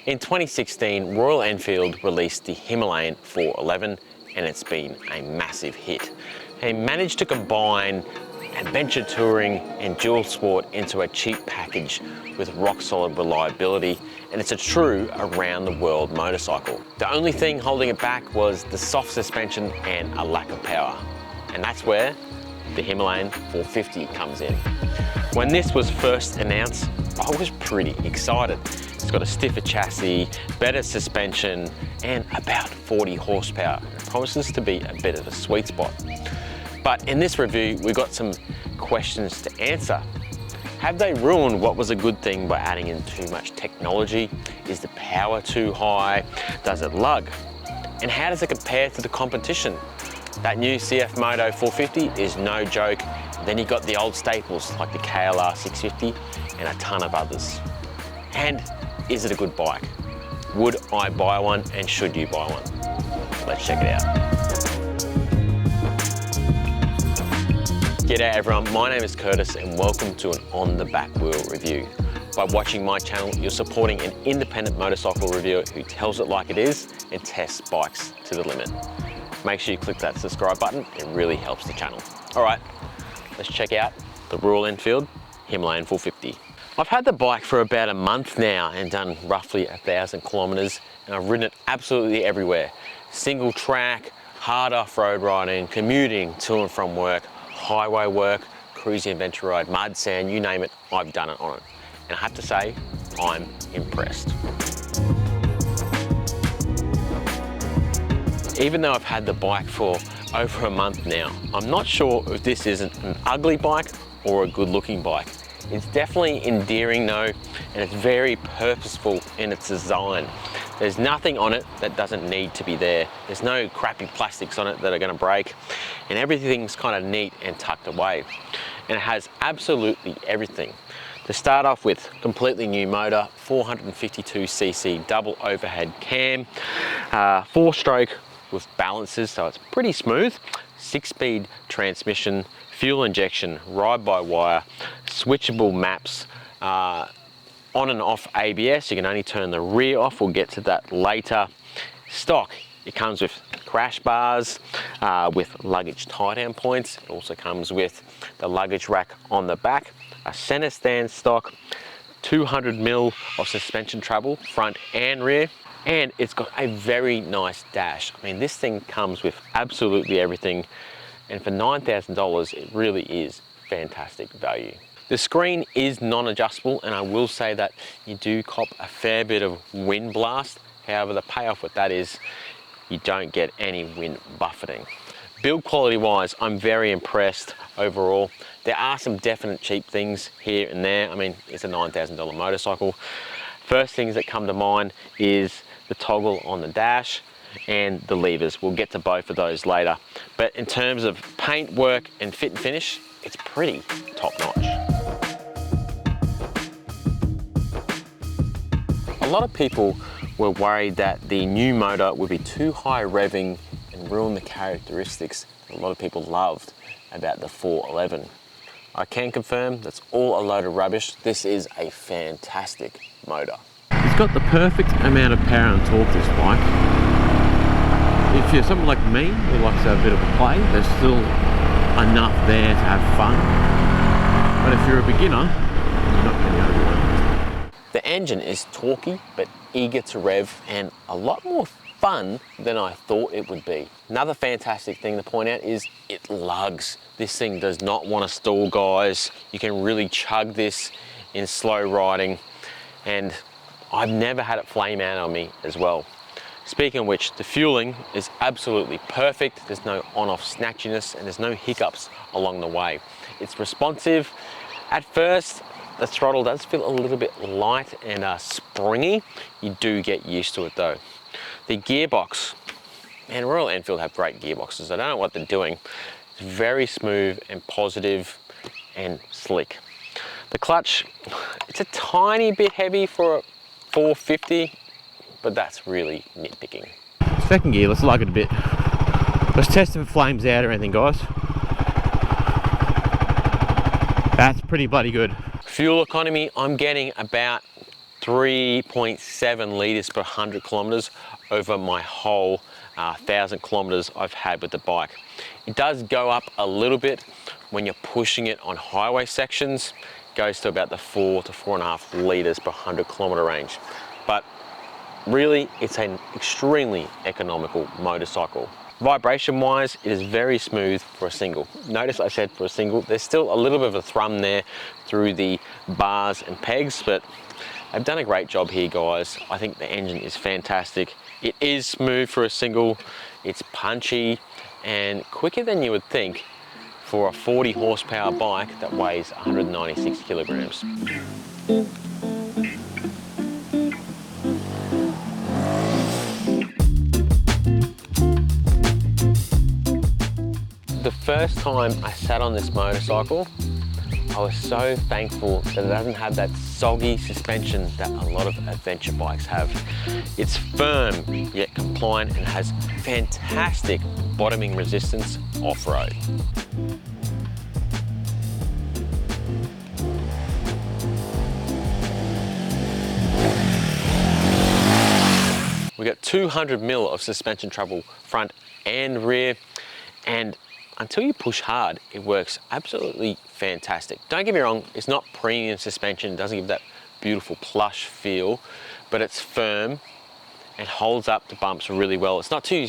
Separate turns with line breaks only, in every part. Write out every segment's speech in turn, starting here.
In 2016, Royal Enfield released the Himalayan 411 and it's been a massive hit. They managed to combine adventure touring and dual sport into a cheap package with rock solid reliability, and it's a true around the world motorcycle. The only thing holding it back was the soft suspension and a lack of power. And that's where the Himalayan 450 comes in. When this was first announced, I was pretty excited. It's got a stiffer chassis, better suspension, and about 40 horsepower. It promises to be a bit of a sweet spot. But in this review, we've got some questions to answer. Have they ruined what was a good thing by adding in too much technology? Is the power too high? Does it lug? And how does it compare to the competition? That new CF Moto 450 is no joke. Then you got the old staples like the KLR 650 and a ton of others. And is it a good bike? Would I buy one, and should you buy one? Let's check it out. G'day everyone, my name is Curtis and welcome to an On The Back Wheel review. By watching my channel, you're supporting an independent motorcycle reviewer who tells it like it is and tests bikes to the limit. Make sure you click that subscribe button, it really helps the channel. All right, let's check out the Royal Enfield Himalayan 450. I've had the bike for about a month now and done roughly 1,000 kilometers, and I've ridden it absolutely everywhere. Single track, hard off-road riding, commuting to and from work, highway work, cruising adventure ride, mud, sand, you name it, I've done it on it. And I have to say, I'm impressed. Even though I've had the bike for over a month now, I'm not sure if this isn't an ugly bike or a good looking bike. It's definitely endearing though, and it's very purposeful in its design. There's nothing on it that doesn't need to be there. There's no crappy plastics on it that are gonna break, and everything's kind of neat and tucked away. And it has absolutely everything. To start off with, completely new motor, 452cc double overhead cam, 4-stroke with balances, so it's pretty smooth, 6-speed transmission, fuel injection, ride-by-wire, switchable maps, on and off ABS. You can only turn the rear off, we'll get to that later. Stock, it comes with crash bars, with luggage tie-down points. It also comes with the luggage rack on the back, a center stand stock, 200mm of suspension travel, front and rear, and it's got a very nice dash. I mean, this thing comes with absolutely everything, and for $9,000, it really is fantastic value. The screen is non-adjustable, and I will say that you do cop a fair bit of wind blast. However, the payoff with that is you don't get any wind buffeting. Build quality wise, I'm very impressed overall. There are some definite cheap things here and there. I mean, it's a $9,000 motorcycle. First things that come to mind is the toggle on the dash and the levers. We'll get to both of those later. But in terms of paint work and fit and finish, it's pretty top notch. A lot of people were worried that the new motor would be too high revving and ruin the characteristics a lot of people loved about the 411. I can confirm that's all a load of rubbish. This is a fantastic motor. It's got the perfect amount of power and torque, this bike. If you're someone like me who likes to have a bit of a play, there's still enough there to have fun. But if you're a beginner, you're not going to be able to do it. The engine is torquey but eager to rev and a lot more fun than I thought it would be. Another fantastic thing to point out is it lugs. This thing does not want to stall, guys. You can really chug this in slow riding, and I've never had it flame out on me as well. Speaking of which, the fueling is absolutely perfect. There's no on-off snatchiness and there's no hiccups along the way. It's responsive. At first, the throttle does feel a little bit light and springy. You do get used to it though. The gearbox, man, Royal Enfield have great gearboxes. I don't know what they're doing. It's very smooth and positive and slick. The clutch, it's a tiny bit heavy for a 450, but that's really nitpicking. Second gear, let's lug it a bit. Let's test if it flames out or anything, guys. That's pretty bloody good. Fuel economy, I'm getting about 3.7 litres per 100 kilometres over my whole 1,000 kilometres I've had with the bike. It does go up a little bit when you're pushing it on highway sections. It goes to about the 4 to 4.5 litres per 100 kilometre range. But really, it's an extremely economical motorcycle. Vibration wise, it is very smooth for a single. Notice I said for a single, there's still a little bit of a thrum there through the bars and pegs, but they've done a great job here, guys. I think the engine is fantastic. It is smooth for a single, it's punchy and quicker than you would think for a 40 horsepower bike that weighs 196 kilograms. The first time I sat on this motorcycle, I was so thankful that it doesn't have that soggy suspension that a lot of adventure bikes have. It's firm yet compliant and has fantastic bottoming resistance off-road. We got 200 mil of suspension travel front and rear, and until you push hard, it works absolutely fantastic. Don't get me wrong, it's not premium suspension, it doesn't give that beautiful plush feel, but it's firm and holds up the bumps really well. It's not too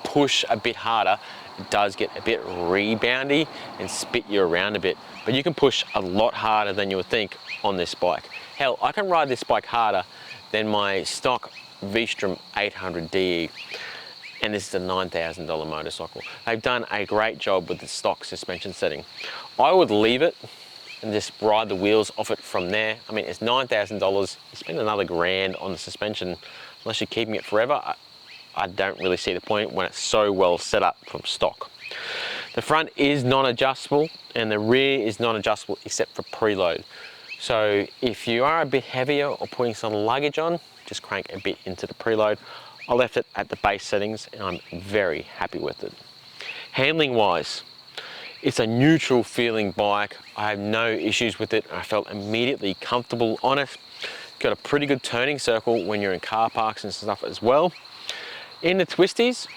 push a bit harder, it does get a bit reboundy and spit you around a bit, but you can push a lot harder than you would think on this bike. Hell, I can ride this bike harder than my stock V-Strom 800 DE. And this is a $9,000 motorcycle. They've done a great job with the stock suspension setting. I would leave it and just ride the wheels off it from there. I mean, it's $9,000. You spend another grand on the suspension, unless you're keeping it forever. I don't really see the point when it's so well set up from stock. The front is non-adjustable and the rear is non-adjustable except for preload. So if you are a bit heavier or putting some luggage on, just crank a bit into the preload. I left it at the base settings and I'm very happy with it. Handling wise, it's a neutral feeling bike. I have no issues with it. I felt immediately comfortable on it. Got a pretty good turning circle when you're in car parks and stuff as well. In the twisties,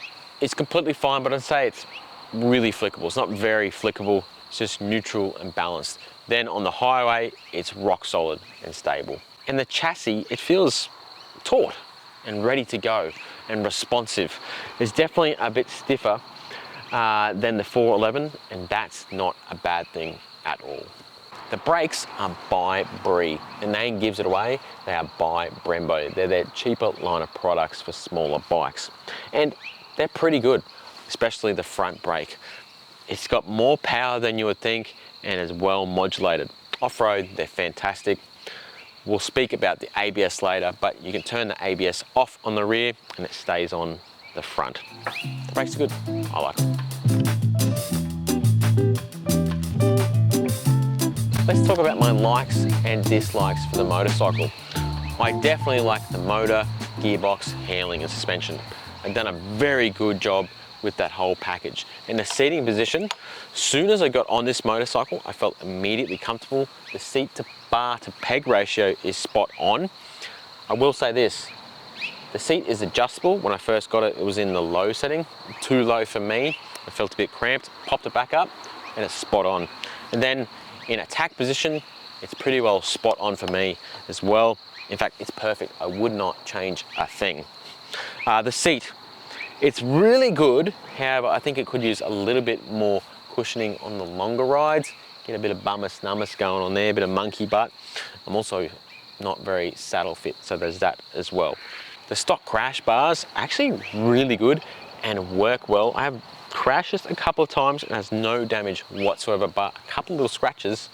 it's completely fine, but I'd say it's really flickable. It's not very flickable, it's just neutral and balanced. Then on the highway, it's rock solid and stable. And the chassis, it feels taut and ready to go and responsive. It's definitely a bit stiffer than the 411, and that's not a bad thing at all. The brakes are by Brie. The name gives it away. They are by Brembo. They're their cheaper line of products for smaller bikes. And they're pretty good, especially the front brake. It's got more power than you would think and is well modulated. Off-road, they're fantastic. We'll speak about the ABS later, but you can turn the ABS off on the rear and it stays on the front. The brakes are good, I like them. Let's talk about my likes and dislikes for the motorcycle. I definitely like the motor, gearbox, handling and suspension. I've done a very good job with that whole package. In the seating position, soon as I got on this motorcycle, I felt immediately comfortable. The seat to bar to peg ratio is spot on. I will say this, the seat is adjustable. When I first got it, it was in the low setting, too low for me. I felt a bit cramped, popped it back up and it's spot on. And then in attack position, it's pretty well spot on for me as well. In fact, it's perfect. I would not change a thing. The seat, it's really good. However, I think it could use a little bit more cushioning on the longer rides. Get a bit of bummus nummus going on there, a bit of monkey butt. I'm also not very saddle fit, so there's that as well. The stock crash bars, actually really good and work well. I have crashed this a couple of times and has no damage whatsoever, but a couple of little scratches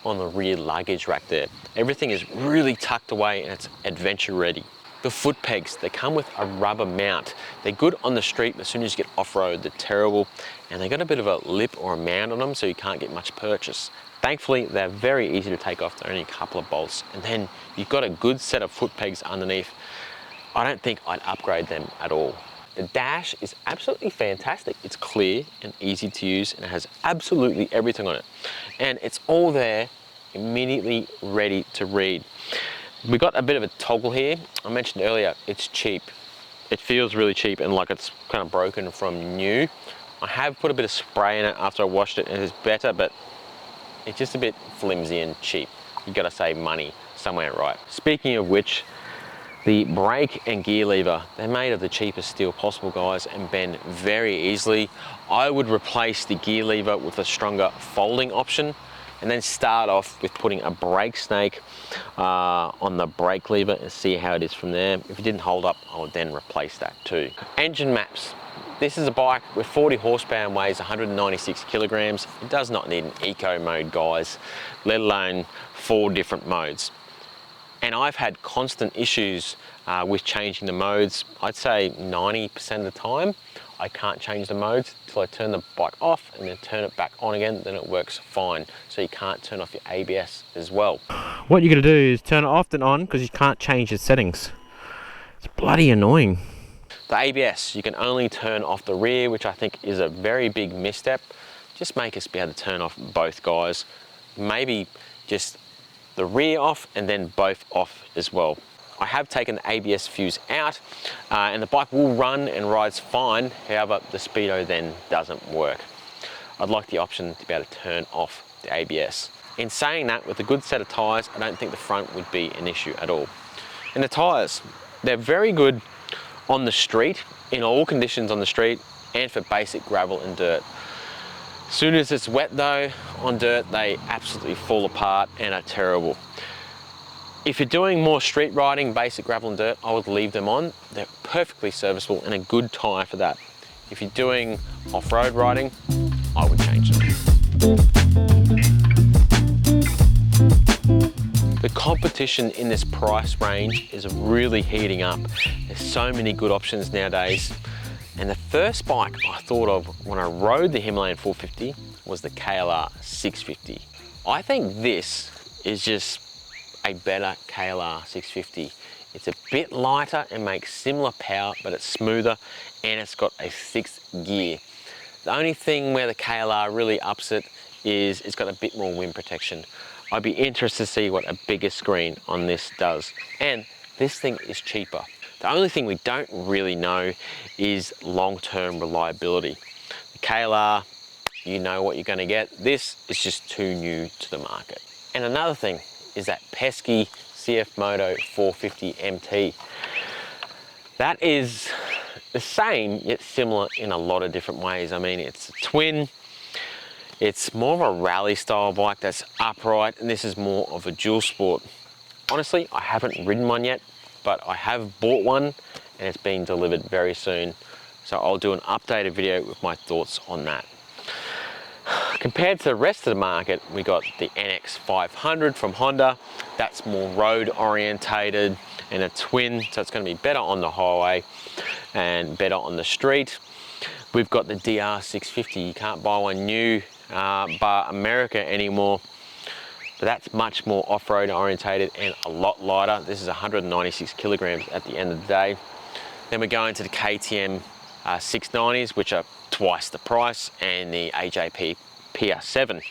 on the rear luggage rack there. Everything is really tucked away and it's adventure ready. The foot pegs, they come with a rubber mount. They're good on the street, but as soon as you get off-road, they're terrible. And they got a bit of a lip or a mound on them, so you can't get much purchase. Thankfully, they're very easy to take off. They're only a couple of bolts. And then you've got a good set of foot pegs underneath. I don't think I'd upgrade them at all. The dash is absolutely fantastic. It's clear and easy to use, and it has absolutely everything on it. And it's all there, immediately ready to read. We got a bit of a toggle here. I mentioned earlier, it's cheap. It feels really cheap and like it's kind of broken from new. I have put a bit of spray in it after I washed it and it's better, but it's just a bit flimsy and cheap. You gotta save money somewhere, right? Speaking of which, the brake and gear lever, they're made of the cheapest steel possible, guys, and bend very easily. I would replace the gear lever with a stronger folding option and then start off with putting a brake snake on the brake lever and see how it is from there. If it didn't hold up, I would then replace that too. Engine maps. This is a bike with 40 horsepower and weighs 196 kilograms. It does not need an eco mode, guys, let alone 4 different modes. And I've had constant issues with changing the modes. I'd say 90% of the time, I can't change the modes until I turn the bike off and then turn it back on again, then it works fine. So you can't turn off your ABS as well. What you're gonna do is turn it off and on because you can't change the settings. It's bloody annoying. The ABS, you can only turn off the rear, which I think is a very big misstep. Just make us be able to turn off both, guys. Maybe just the rear off and then both off as well. I have taken the ABS fuse out and the bike will run and rides fine. However, the speedo then doesn't work. I'd like the option to be able to turn off the ABS. In saying that, with a good set of tyres, I don't think the front would be an issue at all. And the tyres, they're very good on the street, in all conditions on the street, and for basic gravel and dirt. As soon as it's wet though, on dirt, they absolutely fall apart and are terrible. If you're doing more street riding, basic gravel and dirt, I would leave them on. They're perfectly serviceable and a good tyre for that. If you're doing off-road riding, I would change them. The competition in this price range is really heating up. There's so many good options nowadays. And the first bike I thought of when I rode the Himalayan 450 was the KLR 650. I think this is just a better KLR 650. It's a bit lighter and makes similar power, but it's smoother and it's got a fixed gear. The only thing where the KLR really ups it is it's got a bit more wind protection. I'd be interested to see what a bigger screen on this does. And this thing is cheaper. The only thing we don't really know is long-term reliability. The KLR, you know what you're gonna get. This is just too new to the market. And another thing is that pesky CF Moto 450 MT. That is the same yet similar in a lot of different ways. I mean, it's a twin, it's more of a rally style bike that's upright, and this is more of a dual sport. Honestly, I haven't ridden one yet, but I have bought one and it's being delivered very soon. So I'll do an updated video with my thoughts on that. Compared to the rest of the market, we got the NX 500 from Honda. That's more road orientated and a twin, so it's going to be better on the highway and better on the street. We've got the DR 650. You can't buy one new bar America anymore, but that's much more off-road orientated and a lot lighter. This is 196 kilograms at the end of the day. Then we go into the KTM 690s, which are twice the price, and the AJP PR7.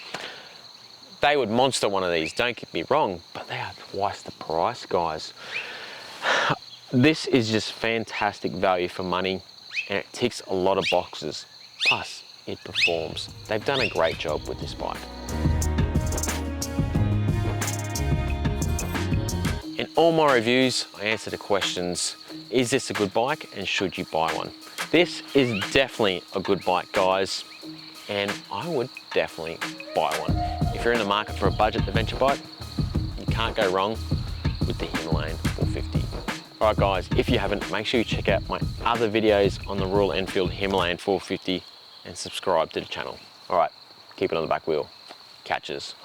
They would monster one of these, don't get me wrong, but they are twice the price, guys. This is just fantastic value for money, and it ticks a lot of boxes. Plus, it performs. They've done a great job with this bike. In all my reviews, I answer the questions, is this a good bike and should you buy one? This is definitely a good bike, guys, and I would definitely buy one. If you're in the market for a budget adventure bike, you can't go wrong with the Himalayan 450. All right, guys, if you haven't, make sure you check out my other videos on the Royal Enfield Himalayan 450 and subscribe to the channel. All right, keep it on the back wheel. Catches.